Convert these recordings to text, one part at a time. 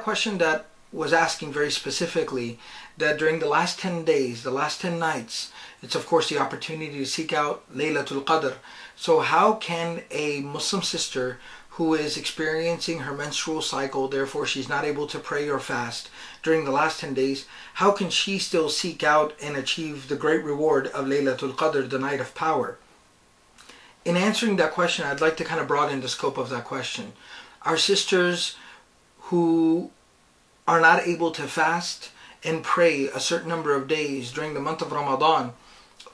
that question that was asking very specifically that during the last 10 days, the last 10 nights, it's of course the opportunity to seek out Laylatul Qadr. So how can a Muslim sister who is experiencing her menstrual cycle, therefore she's not able to pray or fast during the last 10 days, how can she still seek out and achieve the great reward of Laylatul Qadr, the night of power? In answering that question, I'd like to kind of broaden the scope of that question. Our sisters who are not able to fast and pray a certain number of days during the month of Ramadan,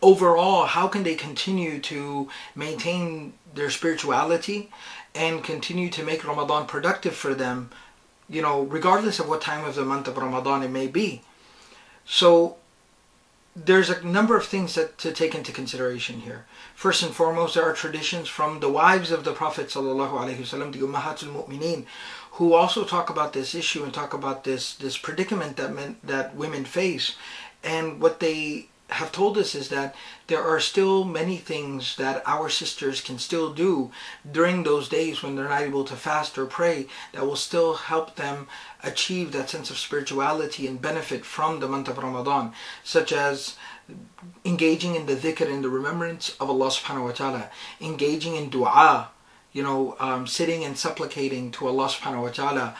overall, how can they continue to maintain their spirituality and continue to make Ramadan productive for them, regardless of what time of the month of Ramadan it may be? So there's a number of things to take into consideration here. First and foremost, there are traditions from the wives of the Prophet ﷺ, the Ummahatul Mu'mineen, who also talk about this issue and talk about this predicament that women face. And what they have told us is that there are still many things that our sisters can still do during those days when they're not able to fast or pray that will still help them achieve that sense of spirituality and benefit from the month of Ramadan, such as engaging in the dhikr and the remembrance of Allah subhanahu wa ta'ala, engaging in dua, sitting and supplicating to Allah subhanahu wa ta'ala,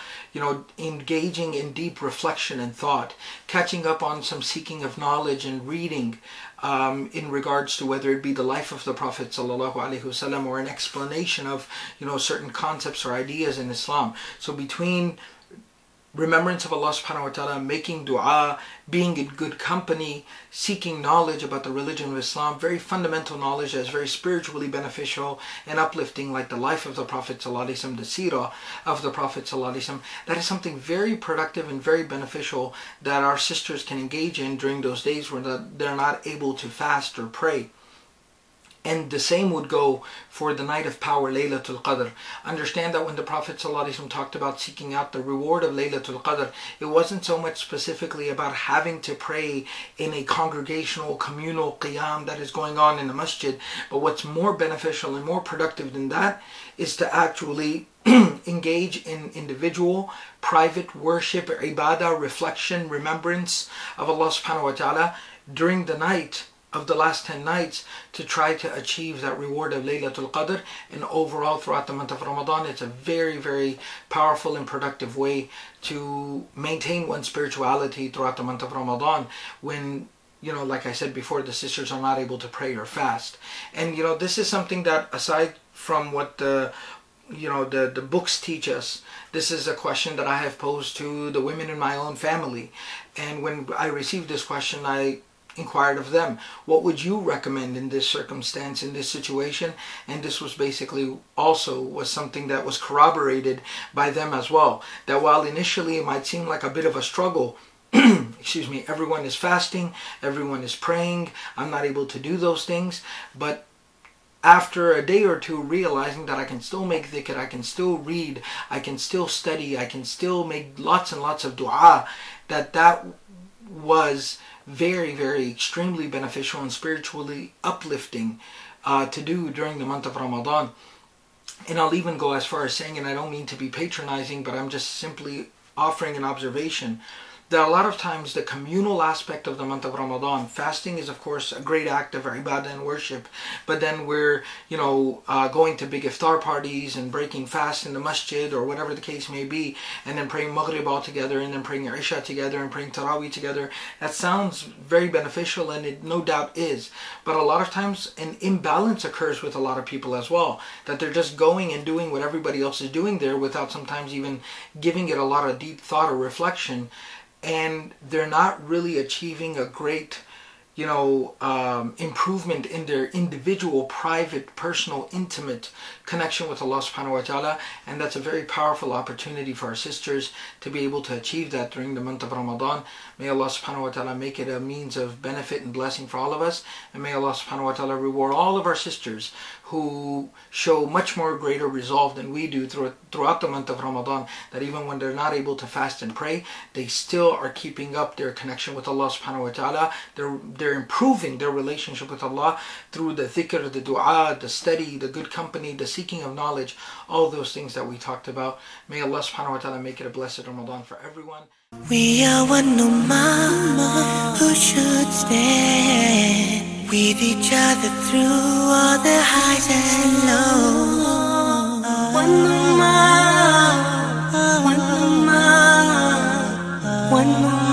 engaging in deep reflection and thought, catching up on some seeking of knowledge and reading in regards to whether it be the life of the Prophet sallallahu alaihi wasallam or an explanation of certain concepts or ideas in Islam. So between remembrance of Allah subhanahu wa ta'ala, making dua, being in good company, seeking knowledge about the religion of Islam, very fundamental knowledge that is very spiritually beneficial and uplifting, like the life of the Prophet sallallahu alaihi wasallam, the seerah of the Prophet sallallahu alaihi wasallam. That is something very productive and very beneficial that our sisters can engage in during those days where they're not able to fast or pray. And the same would go for the night of power, Laylatul Qadr. Understand that when the Prophet ﷺ talked about seeking out the reward of Laylatul Qadr, it wasn't so much specifically about having to pray in a congregational, communal qiyam that is going on in the masjid. But what's more beneficial and more productive than that is to actually engage in individual, private worship, ibadah, reflection, remembrance of Allah subhanahu wa ta'ala during the night of the last 10 nights to try to achieve that reward of Laylatul Qadr. And overall throughout the month of Ramadan, it's a very, very powerful and productive way to maintain one's spirituality throughout the month of Ramadan when, like I said before, the sisters are not able to pray or fast. And this is something that, aside from what the books teach us, this is a question that I have posed to the women in my own family. And when I received this question, I inquired of them, what would you recommend in this circumstance, in this situation? And this was basically also was something that was corroborated by them as well, that while initially it might seem like a bit of a struggle, excuse me, everyone is fasting, everyone is praying, I'm not able to do those things, but after a day or two realizing that I can still make dhikr, I can still read, I can still study, I can still make lots and lots of dua, that was very, very extremely beneficial and spiritually uplifting to do during the month of Ramadan. And I'll even go as far as saying, and I don't mean to be patronizing, but I'm just simply offering an observation, that a lot of times the communal aspect of the month of Ramadan, fasting is of course a great act of ibadah and worship, but then we're going to big iftar parties and breaking fast in the masjid or whatever the case may be, and then praying Maghrib all together, and then praying Isha together, and praying Taraweeh together. That sounds very beneficial, and it no doubt is, but a lot of times an imbalance occurs with a lot of people as well, that they're just going and doing what everybody else is doing there without sometimes even giving it a lot of deep thought or reflection. And they're not really achieving a great, improvement in their individual, private, personal, intimate connection with Allah subhanahu wa ta'ala. And that's a very powerful opportunity for our sisters to be able to achieve that during the month of Ramadan. May Allah subhanahu wa ta'ala make it a means of benefit and blessing for all of us. And may Allah subhanahu wa ta'ala reward all of our sisters who show much more greater resolve than we do throughout the month of Ramadan, that even when they're not able to fast and pray, they still are keeping up their connection with Allah subhanahu wa ta'ala. They're improving their relationship with Allah through the dhikr, the dua, the study, the good company, the seeking of knowledge, all those things that we talked about. May Allah subhanahu wa ta'ala make it a blessed Ramadan for everyone. We are one ummah who should stand with each other through all the highs and lows. One ummah, one ummah, one ummah.